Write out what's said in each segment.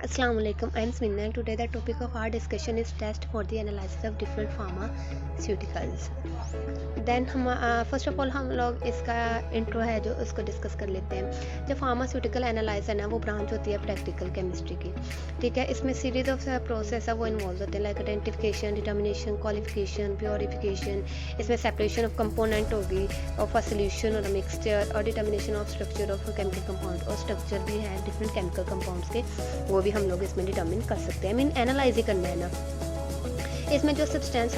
Assalamu alaikum. I am Smina and today the topic of our discussion is test for the analysis of different pharmaceuticals. Then हम first of all हम लोग इसका intro है जो उसको discuss कर लेते हैं। जो फार्मास्यूटिकल एनालाइज है ना वो ब्रांच होती है प्रैक्टिकल केमिस्ट्री की, ठीक है। इसमें सीरीज ऑफ प्रोसेस है वो इन्वॉल्व होते हैं like identification, determination, qualification, purification. इसमें सेपरेशन ऑफ कंपोनेंट होगी ऑफ अ सोल्यूशन और मिक्सचर और determination of structure of chemical compound और स्ट्रक्चर भी है डिफरेंट केमिकल कंपाउंड्स के, वो भी हम लोग इसमें डिटर्मिन कर सकते हैं। मीन एनालाइज ही करना है ना। इसमें जो सब्सटेंस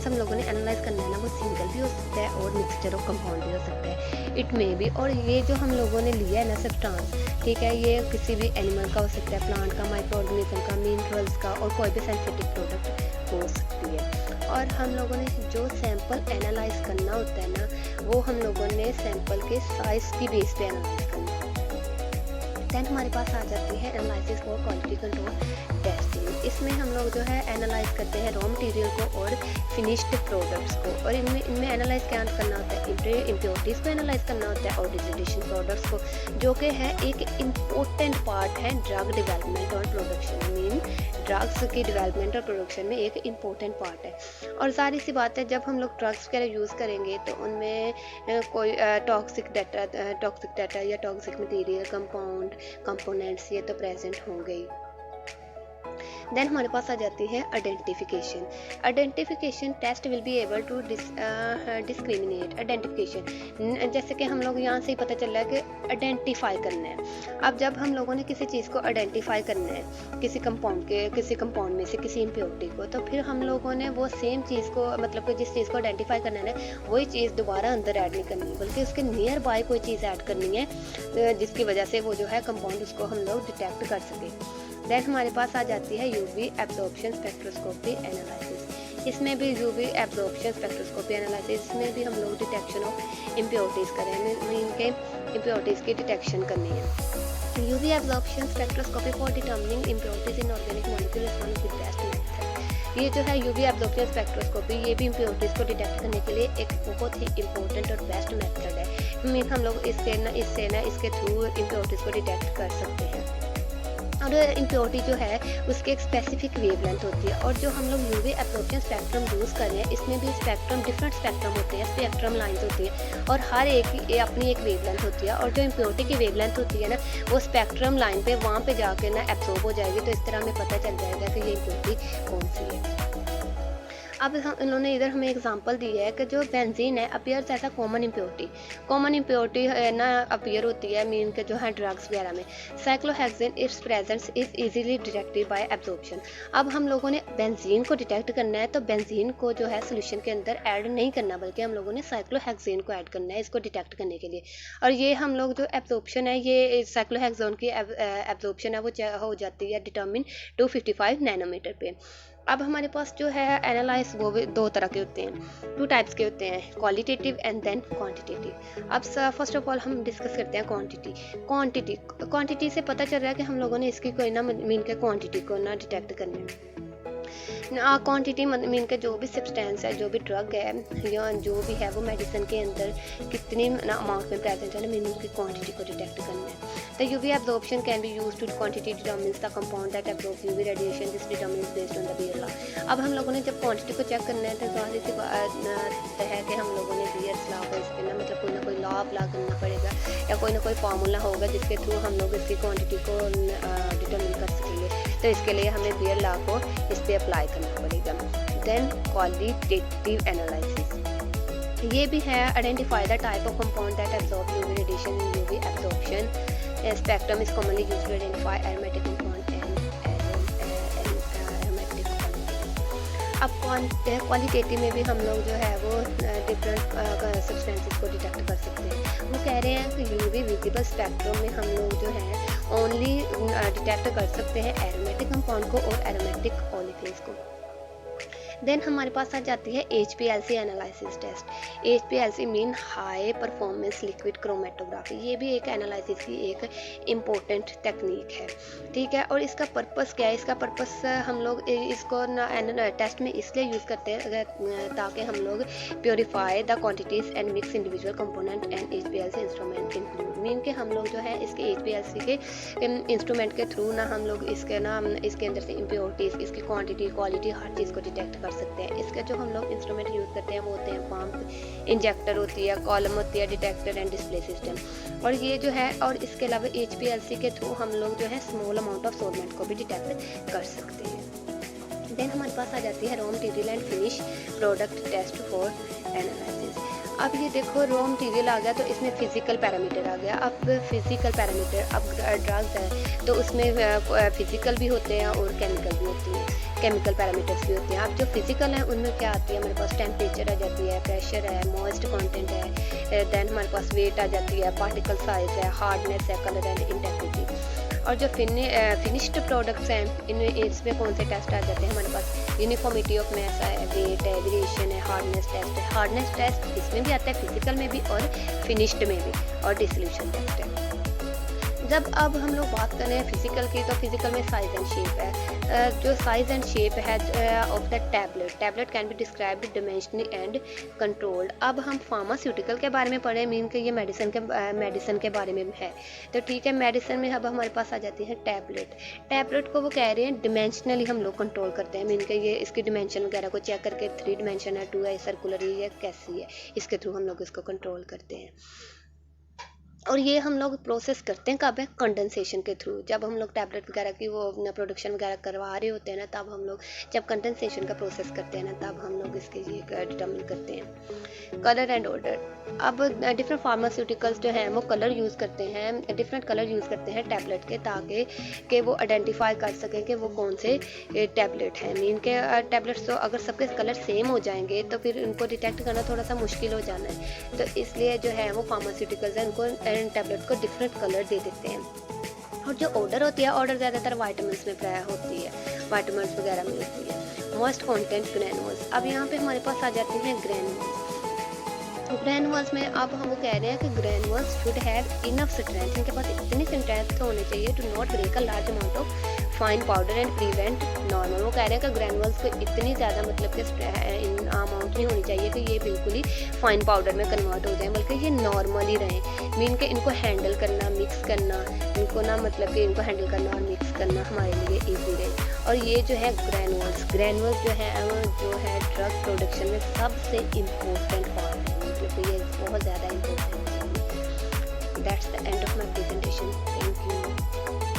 हम लोगों ने एनालाइज करना है ना वो सिंगल भी हो सकता है और मिक्सचर ऑफ कंपाउंड भी हो सकता है, इट मे बी। और ये जो हम लोगों ने लिया है ना सब्सटेंस, ठीक है, ये किसी भी एनिमल का हो सकता है, प्लांट का, माइक्रो ऑर्गेनिज्म का, मिनरल्स का और कोई भी सिंथेटिक प्रोडक्ट हो सकती है। और हम लोगों ने जो सैंपल एनालाइज करना होता है ना वो हम लोगों ने सैंपल के साइज की बेस पे एनालाइज करना है। देन हमारे पास आ जाती है analysis for quality control testing. इसमें हम लोग जो है एनालाइज करते हैं रॉ मटेरियल को और फिनिश्ड प्रोडक्ट्स को, और इनमें एनालाइज क्या करना होता है, इम्प्योरिटीज़ को एनालाइज करना होता है और डिस्टिलेशन प्रोडक्ट्स को, जो कि है एक इम्पोर्टेंट पार्ट है ड्रग डेवलपमेंट और प्रोडक्शन। मीन ड्रग्स की डेवलपमेंट और प्रोडक्शन में एक इम्पोर्टेंट पार्ट है। और सारी सी बात है, जब हम लोग ड्रग्स वगैरह यूज़ करेंगे तो उनमें कोई टॉक्सिक डाटा या टॉक्सिक मटेरियल, कंपोनेंट्स ये तो प्रेजेंट होंगे ही। देन हमारे पास आ जाती है identification test will be able to discriminate identification. जैसे कि हम लोग यहाँ से ही पता चल रहा है कि आइडेंटिफाई करना है। अब जब हम लोगों ने किसी चीज़ को आइडेंटिफाई करना है किसी कंपाउंड में से किसी इम्प्योरिटी को, तो फिर हम लोगों ने वो सेम चीज़ को, मतलब कि जिस चीज़ को आइडेंटिफाई करना है ना वही चीज़ दोबारा अंदर ऐड नहीं करनी, बल्कि उसके नियर बाय कोई चीज़ ऐड करनी है जिसकी वजह से वो जो है कंपाउंड उसको हम लोग डिटेक्ट कर सकें। देन हमारे पास आ जाती है यूवी एब्जॉर्प्शन स्पेक्ट्रोस्कोपी एनालिसिस। इसमें भी यूवी एब्जॉर्प्शन स्पेक्ट्रोस्कोपी एनालिसिस में भी हम लोग डिटेक्शन ऑफ इम्प्योरिटीज़ करें, इनके इम्प्योरिटीज़ की डिटेक्शन करनी है। UV absorption spectroscopy for determining impurities in organic molecule is one of the best method. ये जो है यूवी एब्जॉर्प्शन स्पेक्ट्रोस्कोपी, ये भी इम्प्योरिटीज़ को डिटेक्ट करने के लिए एक बहुत ही इंपॉर्टेंट और बेस्ट मेथड है। मीन हम लोग इसके इसके थ्रू इम्प्योरिटीज़ को डिटेक्ट कर सकते हैं। और इम्प्योरिटी जो है उसकी एक स्पेसिफिक वेवलेंथ होती है, और जो हम लोग यूवी एब्जॉर्प्शन स्पेक्ट्रम यूज़ कर रहे हैं इसमें भी डिफरेंट स्पेक्ट्रम होते हैं, स्पेक्ट्रम लाइंस होती है, और हर एक की अपनी एक वेवलेंथ होती है। और जो इम्प्योरिटी की वेवलेंथ होती है ना वो स्पेक्ट्रम लाइन पे वहाँ पे जाके ना एब्जॉर्ब हो जाएगी, तो इस तरह हमें पता चल जाएगा कि ये इम्प्योरिटी कौन सी है। अब इन्होंने इधर हमें एग्जांपल दी है कि जो बेंजीन है appears as a common impurity ना अपीयर होती है मीन के जो है ड्रग्स वगैरह में। Cyclohexane its presence is easily detected by absorption. अब हम लोगों ने बेंजीन को डिटेक्ट करना है तो बेंजीन को जो है सोल्यूशन के अंदर ऐड नहीं करना, बल्कि हम लोगों ने साइक्लोहेक्सेन को ऐड करना है इसको डिटेक्ट करने के लिए। और ये हम लोग जो एब्जॉर्प्शन है, ये साइक्लोहेक्सेन की एब्जॉर्प्शन है वो हो जाती है डिटर्मिन 255 नैनोमीटर पे। अब हमारे पास जो है एनालाइज वो भी दो तरह के होते हैं, टू टाइप्स के होते हैं, क्वालिटेटिव एंड देन क्वांटिटेटिव। अब फर्स्ट ऑफ ऑल हम डिस्कस करते हैं क्वांटिटी से पता चल रहा है कि हम लोगों ने इसकी कोई ना मीन के क्वांटिटी को ना डिटेक्ट करनी है। क्वांटिटी मीन के जो भी सब्सटेंस है, जो भी ड्रग है या जो भी है वो मेडिसिन के अंदर कितनी अमाउंट में प्रेजेंट है ना, मीन उसकी क्वांटिटी को डिटेक्ट करना है। The UV absorption can be used to quantity determines the compound that absorb UV radiation, this determines based on the Beer law. अब हम लोगों ने जब क्वांटिटी को चेक करना है तो जाहिर सी बात है कि हम लोगों ने बियर लॉ को इस पर ना, मतलब कोई ना कोई लॉ अप्लाई करना पड़ेगा या कोई ना कोई फार्मूला होगा जिसके थ्रू हम लोग इसकी क्वांटिटी को डिटरमिन कर सकेंगे। तो इसके लिए हमें बियर लॉ को इस पर अप्लाई करना पड़ेगा। देन क्वालिटेटिव एनालिसिस, ये भी है identify the type of compound that absorb UV radiation in UV absorption spectrum is commonly used to identify aromatic compound and aromatic compound. अब क्वालिटेटिव में भी हम लोग जो है वो डिफरेंट सब्सटेंसेस को डिटेक्ट कर सकते हैं। वो कह रहे हैं कि यूवी विजिबल स्पेक्ट्रम में हम लोग जो है ओनली डिटेक्ट कर सकते हैं एरोमेटिक कंपाउंड को और एरोमेटिक ओलिफिन्स को। देन हमारे पास आ जाती है HPLC analysis test. HPLC mean high performance liquid chromatography. ये भी एक एनालिसिस की एक इम्पोर्टेंट टेक्निक है, ठीक है। और इसका पर्पस क्या है? इसका पर्पस हम लोग इसको टेस्ट में इसलिए यूज़ करते हैं ताकि हम लोग purify the quantities and mix individual component and HPLC instrument include. Mean के हम लोग जो है इसके HPLC के इंस्ट्रूमेंट के थ्रू ना हम लोग इसके अंदर से इम्प्योरिटीज़, इसकी क्वांटिटी, क्वालिटी, हर चीज़ को डिटेक्ट कर सकते हैं। इसके जो हम लोग इंस्ट्रूमेंट यूज़ करते हैं वो होते हैं पंप, इंजेक्टर होती है, कॉलम होती है, डिटेक्टर एंड डिस्प्ले सिस्टम। और ये जो है, और इसके अलावा HPLC के थ्रू हम लोग जो है स्मॉल अमाउंट ऑफ सॉल्वेंट को भी डिटेक्ट कर सकते हैं। देन हमारे पास आ जाती है raw material and finish product test for analysis. अब ये देखो रॉ मटेरियल आ गया तो इसमें फिजिकल पैरामीटर आ गया। अब फिजिकल पैरामीटर, अब ड्रग्स है तो उसमें फिजिकल भी होते हैं और केमिकल भी होती है, केमिकल पैरामीटर्स भी होते हैं। अब जो फिजिकल हैं उनमें क्या आती है? हमारे पास टेम्परेचर आ जाती है, प्रेशर है, मॉइस्ट कंटेंट है, देन हमारे पास वेट आ जाती है, पार्टिकल साइज है, हार्डनेस है, कलर एंड इंटेग्रिटी। और जो फिनिश्ड प्रोडक्ट्स हैं इनमें इसमें कौन से टेस्ट आ जाते हैं? हमारे पास यूनिफॉर्मिटी ऑफ मैस है, वेट है, वेरिएशन है, हार्डनेस टेस्ट है। हार्डनेस टेस्ट इसमें भी आता है, फिजिकल में भी और फिनिश्ड में भी, और डिसोल्यूशन टेस्ट है। जब अब हम लोग बात करें फिजिकल की, तो फिजिकल में साइज एंड शेप है। जो साइज एंड शेप है of the tablet can be described dimensionally and controlled. अब हम फार्मास्यूटिकल के बारे में पढ़े, मीन कि ये मेडिसिन के बारे में है, तो ठीक है। मेडिसिन में अब हमारे पास आ जाती है टैबलेट को वो कह रहे हैं डिमेंशनली हम लोग कंट्रोल करते हैं। मीन कि ये इसकी डिमेंशन वगैरह को चेक करके 3 डिमेंशन है, 2 है, सर्कुलर है, कैसी है, इसके थ्रू हम लोग इसको कंट्रोल करते हैं। और ये हम लोग प्रोसेस करते हैं कब है? कंडेंसेशन के थ्रू। जब हम लोग टैबलेट वगैरह की वो प्रोडक्शन वगैरह करवा रहे होते हैं ना, तब हम लोग जब कंडेंसेशन का प्रोसेस करते हैं ना, तब हम लोग इसके ये डिटर्मिन करते हैं। Colour and order. अब डिफरेंट फार्मास्यूटिकल्स जो हैं वो कलर यूज़ करते हैं, डिफरेंट कलर यूज़ करते हैं टैबलेट के, ताकि कि वो आइडेंटिफाई कर सकें कि वो कौन से टैबलेट हैं। मीन के टैबलेट्स तो अगर सबके कलर सेम हो जाएंगे तो फिर उनको डिटेक्ट करना थोड़ा सा मुश्किल हो जाना है। तो इसलिए जो है वो फार्मास्यूटिकल्स हैं उनको टैबलेट को डिफरेंट कलर दे देते हैं। और जो ऑर्डर होती है, ऑर्डर ज़्यादातर वाइटामिन्स में प्राय होती है, वाइटामिन्स वगैरह में होती है। Most content granules. अब यहाँ पे हमारे पास आ जाती हैं ग्रैनुअल्स में अब हम वो कह रहे हैं कि granules should have enough strength. इनके पास इतनी स्ट्रेंथ होनी चाहिए to not break a large amount of fine powder and prevent normal. वो कह रहे हैं कि ग्रैनुअल्स को इतनी ज़्यादा मतलब कि अमाउंट नहीं होनी चाहिए कि ये बिल्कुल ही फाइन पाउडर में कन्वर्ट हो जाए, बल्कि ये नॉर्मल ही रहें। मीन के इनको हैंडल करना, मिक्स करना, इनको ना मतलब कि इनको हैंडल करना और मिक्स करना हमारे लिए ईजी रहे। और ये जो है ग्रैनुअल्स जो है ड्रग प्रोडक्शन में सबसे इम्पोर्टेंट पार्ट है, मतलब कि ये बहुत ज़्यादा इम्पोर्टेंट है। That's the end of my presentation. Thank you.